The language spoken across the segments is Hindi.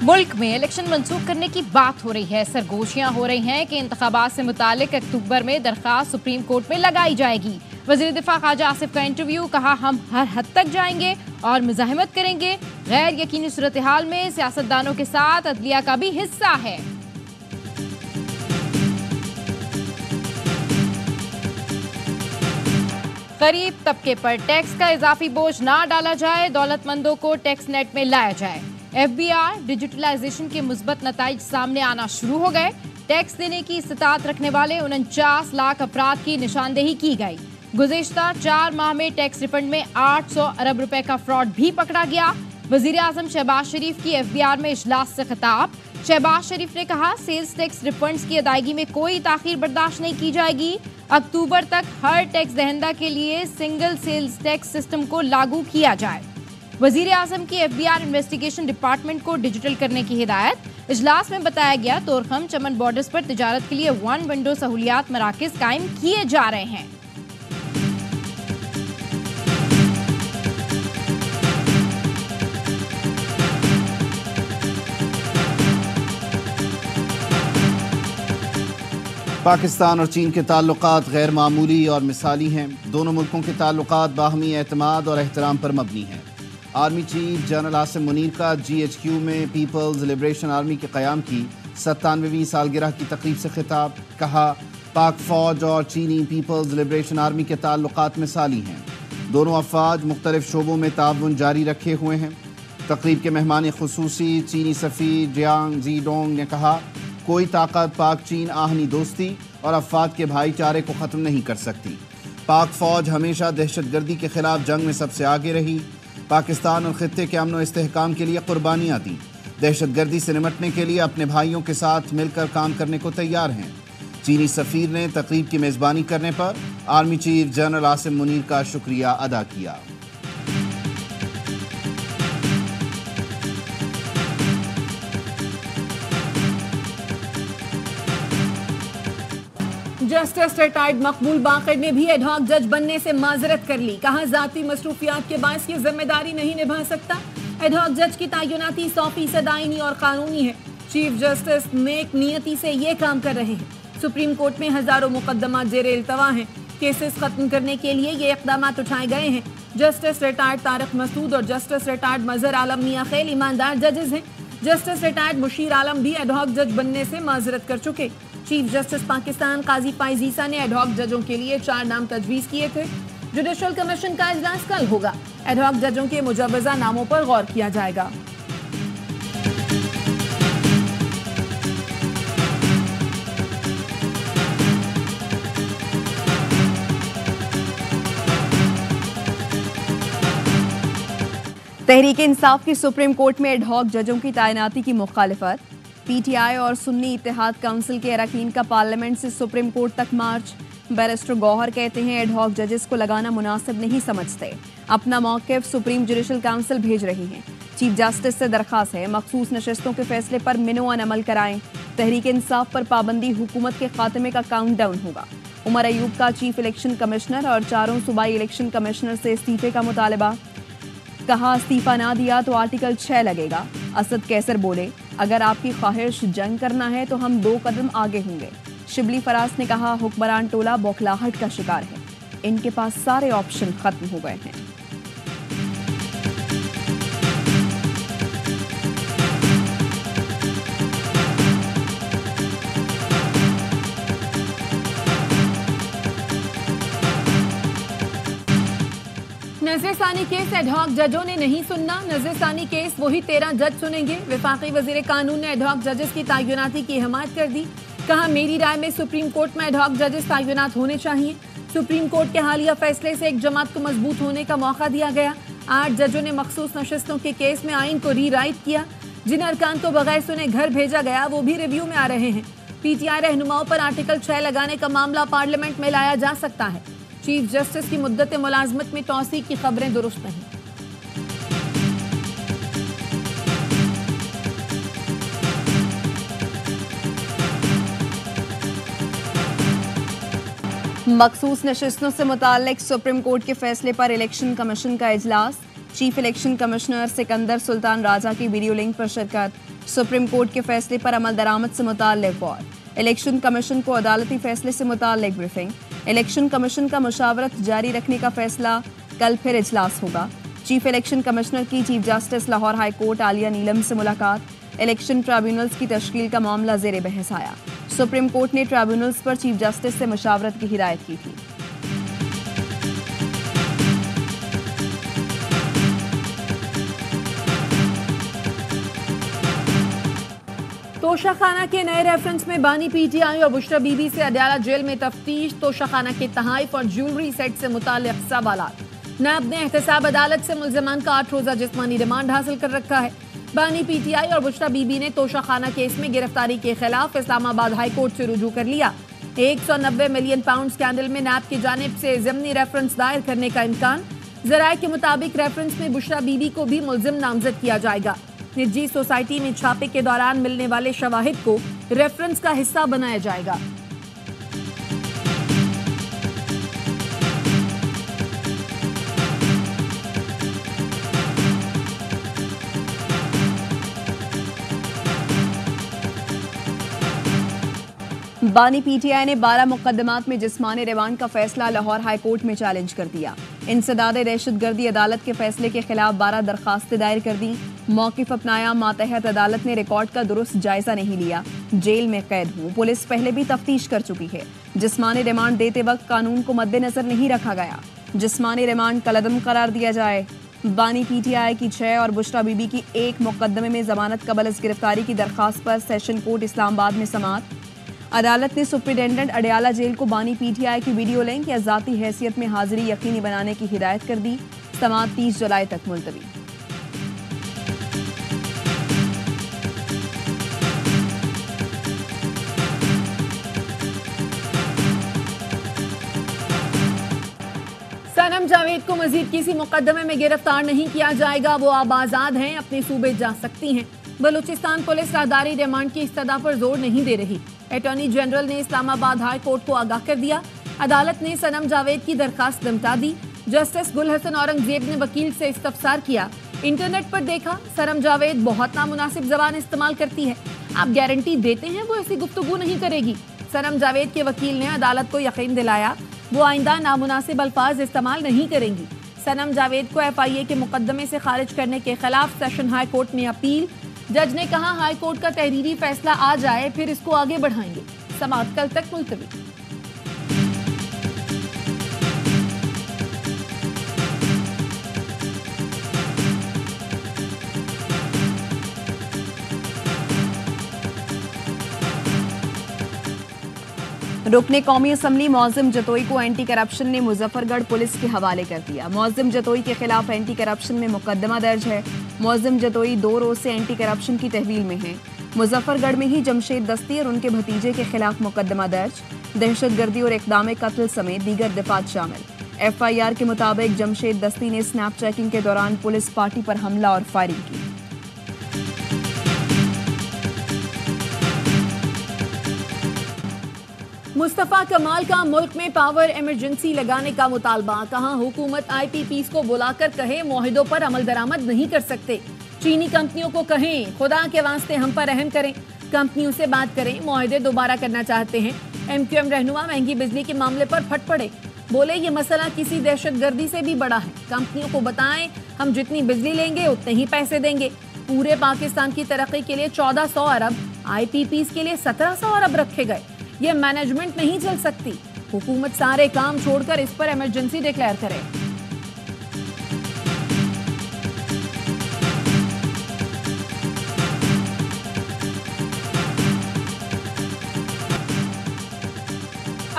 मुल्क में इलेक्शन मंसूख करने की बात हो रही है। सरगोशियां हो रही हैं कि इंतखाबात से मुतालिक अक्टूबर में दरख्वास्त सुप्रीम कोर्ट में लगाई जाएगी। वज़ीर दिफा ख्वाजा आसिफ का इंटरव्यू, कहा हम हर हद तक जाएंगे और मुज़ाहिमत करेंगे। गैर यकीनी सूरत हाल में सियासतदानों के साथ अदलिया का भी हिस्सा है। गरीब तबके पर टैक्स का इजाफी बोझ ना डाला जाए, दौलतमंदों को टैक्स नेट में लाया जाए। FBR डिजिटलाइजेशन के मुस्बत नताइज सामने आना शुरू हो गए। टैक्स देने की इस्तात रखने वाले 49 लाख अफराद की निशानदेही की गई। गुज़िश्ता 4 माह में टैक्स रिफंड में 800 अरब रुपए का फ्रॉड भी पकड़ा गया। वज़ीर आज़म शहबाज शरीफ की FBR में इजलास से खिताब। शहबाज शरीफ ने कहा सेल्स टैक्स रिफंड्स की अदायगी में कोई ताखीर बर्दाश्त नहीं की जाएगी। अक्टूबर तक हर टैक्स दहंदा के लिए सिंगल सेल्स टैक्स सिस्टम को लागू किया जाए। वज़ीर आज़म की FBR इन्वेस्टिगेशन डिपार्टमेंट को डिजिटल करने की हिदायत। इजलास में बताया गया तोरखम चमन बॉर्डर्स पर तिजारत के लिए 1 विंडो सहूलियात मराकज़ कायम किए जा रहे हैं। पाकिस्तान और चीन के ताल्लुकात गैर मामूली और मिसाली हैं। दोनों मुल्कों के ताल्लुकात बाहमी एतमाद और एहतराम पर मबनी हैं। Army chief general Asim Munir का GHQ में पीपल्स लिबरेशन आर्मी के क़याम की 97वीं सालगिरह की तकरीब से खिताब। कहा पाक फ़ौज और चीनी पीपल्स लिबरेशन आर्मी के ताल्लुकात मिसाली हैं। दोनों अफवाज मुख्तलिफ शोबों में ताउन जारी रखे हुए हैं। तकरीब के मेहमान खुसूसी चीनी सफ़ीर जियांग जीडोंग ने कहा कोई ताकत पाक चीन आहनी दोस्ती और अफवाद के भाईचारे को ख़त्म नहीं कर सकती। पाक फ़ौज हमेशा दहशतगर्दी के ख़िलाफ़ जंग में सबसे आगे रही। पाकिस्तान और ख़ित्ते के अमन व इस्तेहकाम के लिए कुर्बानियाँ दी। दहशतगर्दी से निमटने के लिए अपने भाइयों के साथ मिलकर काम करने को तैयार हैं। चीनी सफ़ीर ने तकरीब की मेज़बानी करने पर army chief general Asim Munir का शुक्रिया अदा किया। जस्टिस रिटायर्ड मकबूल बाक़िर ने भी एडहॉक जज बनने से माजरत कर ली। कहा जाती मसरूफियात के बायस की जिम्मेदारी नहीं निभा सकता। एडहॉक जज की तैनाती 100% आईनी और कानूनी है। चीफ जस्टिस नेक नियति से ये काम कर रहे हैं। सुप्रीम कोर्ट में हजारों मुकदमा जेर इल्तवा हैं। केसेस खत्म करने के लिए ये इक़दाम उठाए गए हैं। जस्टिस रिटायर्ड तारिक मसूद और जस्टिस रिटायर्ड मजहर आलम मियां खैल ईमानदार जजेस हैं। जस्टिस रिटायर्ड मुशीर आलम भी एडहॉक जज बनने से माजरत कर चुके। चीफ जस्टिस पाकिस्तान काजी फाइज ईसा ने एडहॉक जजों के लिए 4 नाम तजवीज़ किए थे। जुडिशल कमीशन का इजलास कल होगा। एडहॉक जजों के मुजव्वज़ा नामों पर गौर किया जाएगा। तहरीक इंसाफ की सुप्रीम कोर्ट में एडहॉक जजों की तैनाती की मुखालिफत। PTI और सुन्नी इत्तेहाद काउंसिल के अरकान का पार्लियामेंट से सुप्रीम कोर्ट तक मार्च। बैरिस्टर गौहर कहते हैं एडहॉक जजेस को लगाना मुनासिब नहीं समझते। अपना मौक़िफ़ सुप्रीम जुडिशल काउंसिल भेज रही हैं। चीफ जस्टिस से दरख्वास्त है मखसूस नशस्तों के फैसले पर मिनोअन अमल कराएं। तहरीक इंसाफ पर पाबंदी हुकूमत के खात्मे का काउंटडाउन होगा। उमर अयूब का चीफ इलेक्शन कमिश्नर और 4 सूबाई इलेक्शन कमिश्नर से इस्तीफे का मुतालबा। कहा इस्तीफा ना दिया तो आर्टिकल 6 लगेगा। असद कैसर बोले अगर आपकी ख्वाहिश जंग करना है तो हम 2 कदम आगे होंगे। शिबली फराज ने कहा हुक्मरान टोला बौखलाहट का शिकार है। इनके पास सारे ऑप्शन खत्म हो गए हैं। नजरसानी केस एडहॉक जजों ने नहीं सुनना। नजरसानी केस वही 13 जज सुनेंगे। वफाकी वजीर कानून ने एडहॉक जजेस की तैनाती की हिमायत कर दी। कहा मेरी राय में सुप्रीम कोर्ट में एडहॉक जजेस तैनात होने चाहिए। सुप्रीम कोर्ट के हालिया फैसले से एक जमात को मजबूत होने का मौका दिया गया। 8 जजों ने मखसूस नशस्तों के केस में आइन को रीराइट किया। जिन अरकान को बगैर सुने घर भेजा गया वो भी रिव्यू में आ रहे हैं। PTI रहनुमाओं पर आर्टिकल 6 लगाने का मामला पार्लियामेंट में लाया जा सकता है। चीफ जस्टिस की मुद्दत मुलाजमत में तौसी की खबरें दुरुस्त नहीं। मखसूस नशिस्तों से मुताल्लिक सुप्रीम कोर्ट के फैसले पर इलेक्शन कमीशन का इजलास। Chief election commissioner Sikandar Sultan Raja की वीडियो लिंक पर शिरकत। सुप्रीम कोर्ट के फैसले पर अमल दरामद से मुताल्लिक गौर, इलेक्शन कमीशन को अदालती फैसले से मुताल्लिक ब्रीफिंग, इलेक्शन कमीशन का मुशावरत जारी रखने का फैसला, कल फिर इजलास होगा। चीफ इलेक्शन कमिश्नर की chief justice Lahore high court Aalia Neelum से मुलाकात, इलेक्शन ट्राइब्यूनल्स की तश्कील का मामला जेर बहस आया। सुप्रीम कोर्ट ने ट्राइब्यूनल्स पर चीफ जस्टिस से मुशावरत की हिदायत की थी। तोशाखाना के नए रेफरेंस में बानी पीटीआई और बुशरा बीबी से अडयाला जेल में तफ्तीश, तोशाखाना के तहाइफ और ज्वेलरी सेट से मुताल्लिक सवालात। नैब ने एहतसाब अदालत से मुल्ज़िमान का 8 रोज़ा जिस्मानी रिमांड हासिल कर रखा है। बानी पीटीआई और बुशरा बीबी ने तोशाखाना केस में गिरफ्तारी के खिलाफ इस्लामाबाद हाई कोर्ट से रुजू कर लिया। 190 मिलियन पाउंड स्कैंडल में नैब की जानिब से ज़िमनी रेफरेंस दायर करने का इम्कान। ज़राए के मुताबिक रेफरेंस में बुशरा बीबी को भी मुल्ज़िम नामजद किया जाएगा। निजी सोसाइटी में छापे के दौरान मिलने वाले शवाहिद को रेफरेंस का हिस्सा बनाया जाएगा। बानी पीटीआई ने 12 मुकदमात में जिस्मानी रिमांड का फैसला लाहौर हाई कोर्ट में चैलेंज कर दिया। इंसदाद दहशतगर्दी अदालत के फैसले के खिलाफ 12 दरखास्तें दायर कर दी। मौकिफ अपनाया, मातहत अदालत ने रिकॉर्ड का दुरुस्त जायजा नहीं लिया, जेल में कैद हूँ। पुलिस पहले भी तफ्तीश कर चुकी है। जिस्मानी रिमांड देते वक्त कानून को मद्देनजर नहीं रखा गया। जिस्मानी रिमांड कलअदम करार दिया जाए। बानी पीटीआई की 6 और बुशरा बीबी की 1 मुकदमे में जमानत कबल अज गिरफ्तारी की दरखास्त पर सेशन कोर्ट इस्लामाबाद में समाअत। अदालत ने सुप्रिंटेंडेंट अडयाला जेल को बानी पीटीआई की वीडियो लिंक या जाती हैसियत में हाजिरी यकीनी बनाने की हिदायत कर दी। समाअत 30 जुलाई तक मुलतवी। सनम जावेद को मजीद किसी मुकदमे में गिरफ्तार नहीं किया जाएगा। वो अब आजाद हैं, अपने सूबे जा सकती हैं। बलूचिस्तान पुलिस राहदारी रिमांड की इस्तदा पर जोर नहीं दे रही। अटॉर्नी जनरल ने इस्लामाबाद हाई कोर्ट को आगाह कर दिया। अदालत ने सनम जावेद की दरखास्त निपटा दी। जस्टिस गुल हसन औरंगजेब ने वकील से इस्तफसार किया। इंटरनेट पर देखा, सनम जावेद बहुत नामुनासिब जबान इस्तेमाल करती है। आप गारंटी देते हैं वो ऐसी गुफ्तगू नहीं करेगी। सनम जावेद के वकील ने अदालत को यकीन दिलाया वो आइंदा नामुनासिब अल्फाज इस्तेमाल नहीं करेंगी। सनम जावेद को FIA के मुकदमे से खारिज करने के खिलाफ सेशन हाई कोर्ट में अपील। जज ने कहा हाई कोर्ट का तहरीरी फैसला आ जाए फिर इसको आगे बढ़ाएंगे। समाअत कल तक मुलतवी। रुकने कौमी असम्बली मौज़िम जतोई को एंटी करप्शन ने मुजफ्फरगढ़ पुलिस के हवाले कर दिया। मौज़िम जतोई के खिलाफ एंटी करप्शन में मुकदमा दर्ज है। मौज़िम जतोई 2 रोज से एंटी करप्शन की तहवील में है। मुजफ्फरगढ़ में ही जमशेद दस्ती और उनके भतीजे के खिलाफ मुकदमा दर्ज। दहशतगर्दी और इक़दाम कत्ल समेत दीगर दफात शामिल। FIR के मुताबिक जमशेद दस्ती ने स्नैप चेकिंग के दौरान पुलिस पार्टी पर हमला और फायरिंग की। मुस्तफा कमाल का मुल्क में पावर इमरजेंसी लगाने का मुतालबा। कहा हुकूमत IPPs को बुलाकर कहे मुआहिदों पर अमल दरामद नहीं कर सकते। चीनी कंपनियों को कहें खुदा के वास्ते हम पर रहम करें, कंपनियों से बात करें, मुआहिदे दोबारा करना चाहते हैं। MQM रहनुमा महंगी बिजली के मामले पर फट पड़े, बोले ये मसला किसी दहशतगर्दी से भी बड़ा है। कंपनियों को बताएं हम जितनी बिजली लेंगे उतने ही पैसे देंगे। पूरे पाकिस्तान की तरक्की के लिए 1400 अरब, IPPs के लिए 1700 अरब रखे गए। ये मैनेजमेंट नहीं चल सकती। हुकूमत सारे काम छोड़कर इस पर इमरजेंसी डिक्लेयर करे।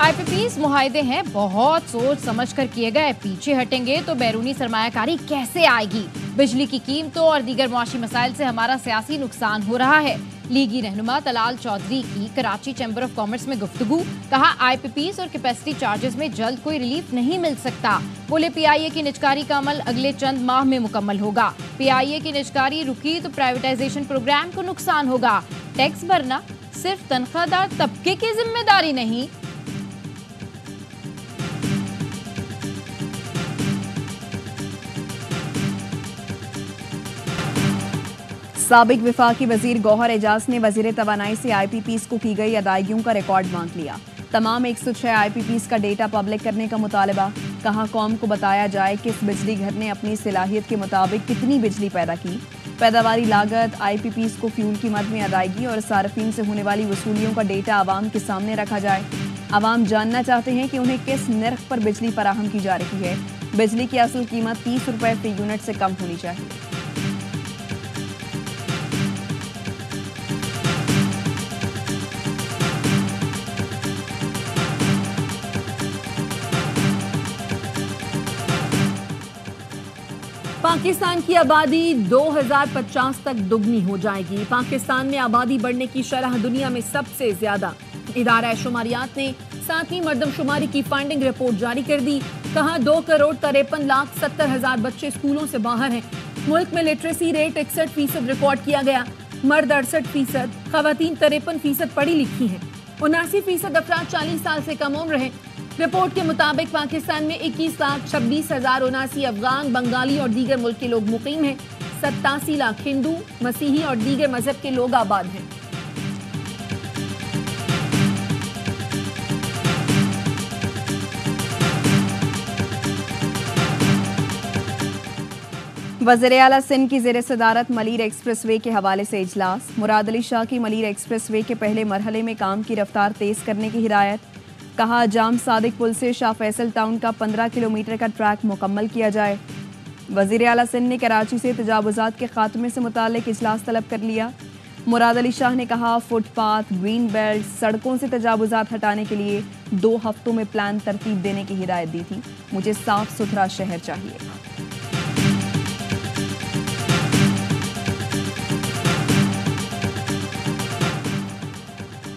IPPs मुआहदे हैं, बहुत सोच समझ कर किए गए। पीछे हटेंगे तो बैरूनी सरमायाकारी कैसे आएगी? बिजली की कीमतों और दीगर मुआशी मसाइल से हमारा सियासी नुकसान हो रहा है। लीगी रहनुमा तलाल चौधरी की कराची चैम्बर ऑफ कॉमर्स में गुफ्तगू। कहा IPPs और कैपेसिटी चार्जेस में जल्द कोई रिलीफ नहीं मिल सकता। बोले PIA की निजकारी का अमल अगले चंद माह में मुकम्मल होगा। PIA की निजकारी रुकी तो प्राइवेटाइजेशन प्रोग्राम को नुकसान होगा। टैक्स भरना सिर्फ तनख्वाहदार तबके की जिम्मेदारी नहीं। साबिक वफाकी वजीर गौहर एजाज ने वजीर तवानाई से IPPs को की गई अदायगियों का रिकॉर्ड मांग लिया। तमाम 106 IPPs का डेटा पब्लिक करने का मुतालबा। कहा कौम को बताया जाए कि इस बिजली घर ने अपनी सलाहियत के मुताबिक कितनी बिजली पैदा की। पैदावारी लागत, IPPs को फ्यूल की मद में अदायगी और सार्फिन से होने वाली वसूलियों का डेटा आवाम के सामने रखा जाए। आवाम जानना चाहते हैं कि उन्हें किस नर्ख पर बिजली फराहम की जा रही है। बिजली की असल कीमत 30 रुपए फी यूनिट से कम होनी चाहिए। पाकिस्तान की आबादी 2050 तक दुगनी हो जाएगी। पाकिस्तान में आबादी बढ़ने की शरह दुनिया में सबसे ज्यादा। इदारा शुमारियात ने 7वीं मरदमशुमारी की फाइंडिंग रिपोर्ट जारी कर दी। कहा 2,53,70,000 बच्चे स्कूलों से बाहर हैं। मुल्क में लिटरेसी रेट 61% रिकॉर्ड किया गया। मर्द 68%, खवातीन 53% पढ़ी लिखी हैं। 79% अफराद 40 साल से कम उम्र हैं। रिपोर्ट के मुताबिक पाकिस्तान में 21,26,079 अफगान, बंगाली और दीगर मुल्क के लोग मुकीम हैं। 87 लाख हिंदू, मसीही और दीगर मजहब के लोग आबाद हैं। वज़ीर आला सिंध की ज़ेर सदारत मलीर एक्सप्रेस वे के हवाले से इजलास। मुराद अली शाह की मलीर एक्सप्रेस वे के पहले मरहले में काम की रफ्तार तेज करने की हिदायत। कहा जाम सादिक पुल से शाह फैसल टाउन का 15 किलोमीटर का ट्रैक मुकम्मल किया जाए। वज़ीर आला सिंध ने कराची से तजावुज़ात के खात्मे से मुतालिक इजलास तलब कर लिया। मुराद अली शाह ने कहा फुटपाथ, ग्रीन बेल्ट, सड़कों से तजावुज़ात हटाने के लिए 2 हफ्तों में प्लान तरतीब देने की हिदायत दी थी। मुझे साफ सुथरा शहर चाहिए।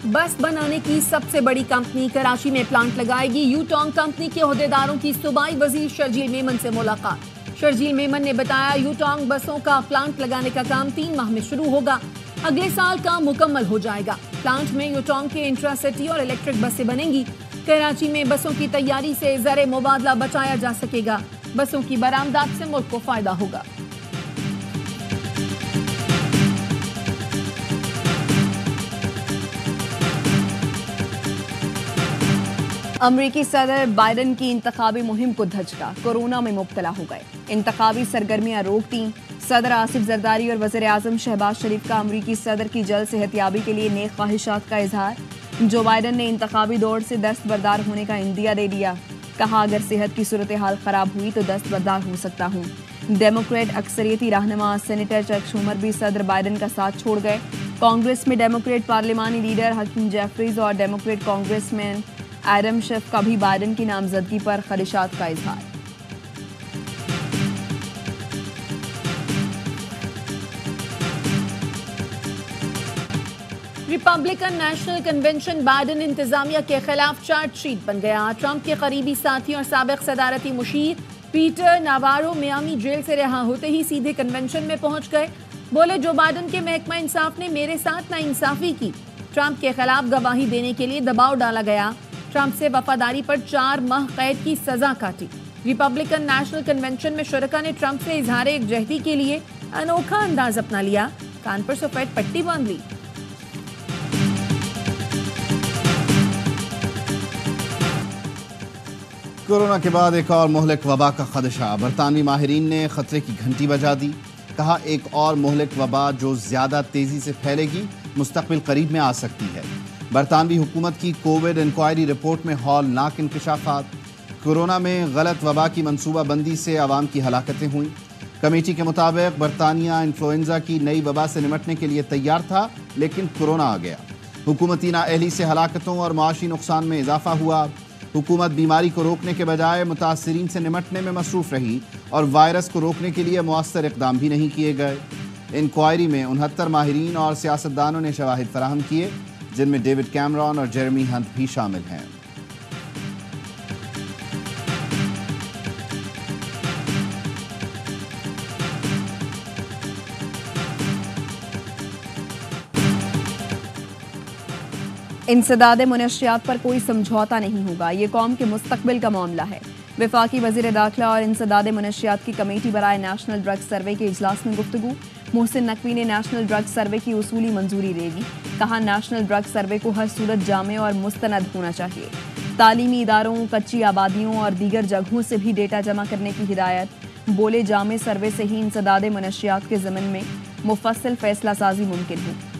बस बनाने की सबसे बड़ी कंपनी कराची में प्लांट लगाएगी। यूटोंग कंपनी के ओहदेदारों की सूबाई वजीर शर्जील मेमन से मुलाकात। शर्जील मेमन ने बताया यूटोंग बसों का प्लांट लगाने का काम 3 माह में शुरू होगा। अगले साल काम मुकम्मल हो जाएगा। प्लांट में यूटोंग के इंट्रासिटी और इलेक्ट्रिक बसें बनेंगी। कराची में बसों की तैयारी से ज़र मुबादला बचाया जा सकेगा। बसों की बरामदात से मुल्क को फायदा होगा। अमरीकी सदर बाइडन की इंतखाबी मुहिम को धचका। कोरोना में मुब्तला हो गए। इंतखाबी सरगर्मियां रोक दी। सदर आसिफ जरदारी और वज़ीर आज़म शहबाज शरीफ का अमरीकी सदर की जल्द सेहतियाबी के लिए नेक ख्वाहिशात का इजहार। जो बाइडन ने इंतखाबी दौड़ से दस्तबरदार होने का इंदिया दे दिया। कहा अगर सेहत की सूरत हाल खराब हुई तो दस्तबरदार हो सकता हूँ। डेमोक्रेट अक्सरियती रहनुमा सेनेटर चक शूमर भी सदर बाइडन का साथ छोड़ गए। कांग्रेस में डेमोक्रेट पार्लिमानी लीडर हकीम जेफरीज और डेमोक्रेट कांग्रेसमैन एडम शेफ का भी बाइडन की नामजदगी पर खदशात का इजहार। रिपब्लिकन नेशनल कन्वेंशन बाइडन इंतजामिया के खिलाफ चार्जशीट बन गया। ट्रंप के करीबी साथी और साबिक सदारती मुशीर पीटर नावारो मियामी जेल से रिहा होते ही सीधे कन्वेंशन में पहुंच गए। बोले जो बाइडन के महकमा इंसाफ ने मेरे साथ नाइंसाफी की। ट्रंप के खिलाफ गवाही देने के लिए दबाव डाला गया। ट्रंप से वफादारी पर 4 माह कैद की सजा काटी। रिपब्लिकन नेशनल कन्वेंशन में शुरका ने ट्रंप से इजहार एकजहती के लिए अनोखा अंदाज अपना लिया। कान पर सफेद पट्टी बांध ली। कोरोना के बाद एक और मोहलिक वबा का खदशा। बरतानवी माहिरीन ने खतरे की घंटी बजा दी। कहा एक और मोहलिक वबा जो ज्यादा तेजी से फैलेगी मुस्तकबिल करीब में आ सकती है। बरतानवी हुकूमत की कोविड इंक्वायरी रिपोर्ट में हौलनाक इंकशाफात। कोरोना में गलत वबा की मनसूबाबंदी से आवाम की हलाकतें हुई। कमेटी के मुताबिक बरतानिया इन्फ्लुएंजा की नई वबा से निमटने के लिए तैयार था, लेकिन कोरोना आ गया। हुकूमती नाअहली से हलाकतों और माशी नुकसान में इजाफा हुआ। हुकूमत बीमारी को रोकने के बजाय मुतासरीन से निमटने में मसरूफ़ रही और वायरस को रोकने के लिए मुअस्सर इक़दाम भी नहीं किए गए। इंक्वायरी में 69 माहिरीन और सियासतदानों ने शवाहिद फराहम किए, जिनमें डेविड कैमरॉन और जेरेमी हंट भी शामिल हैं। इंसदाद मुनशियात पर कोई समझौता नहीं होगा। ये कौम के मुस्तकबिल का मामला है। वफाकी वज़ीर दाखिला और इंसदाद मनशियात की कमेटी बराए नेशनल ड्रग्स सर्वे के इजलास में गुफ्तगू। मोहसिन नकवी ने नेशनल ड्रग्स सर्वे की उसूली मंजूरी दे दी। कहा नेशनल ड्रग्स सर्वे को हर सूरत जामे और मुस्तनद होना चाहिए। तालीमी इदारों, कच्ची आबादियों और दीगर जगहों से भी डेटा जमा करने की हिदायत। बोले जामे सर्वे से ही इंसदाद मनशियात के ज़मन में मुफस्सल फैसला साजी मुमकिन है।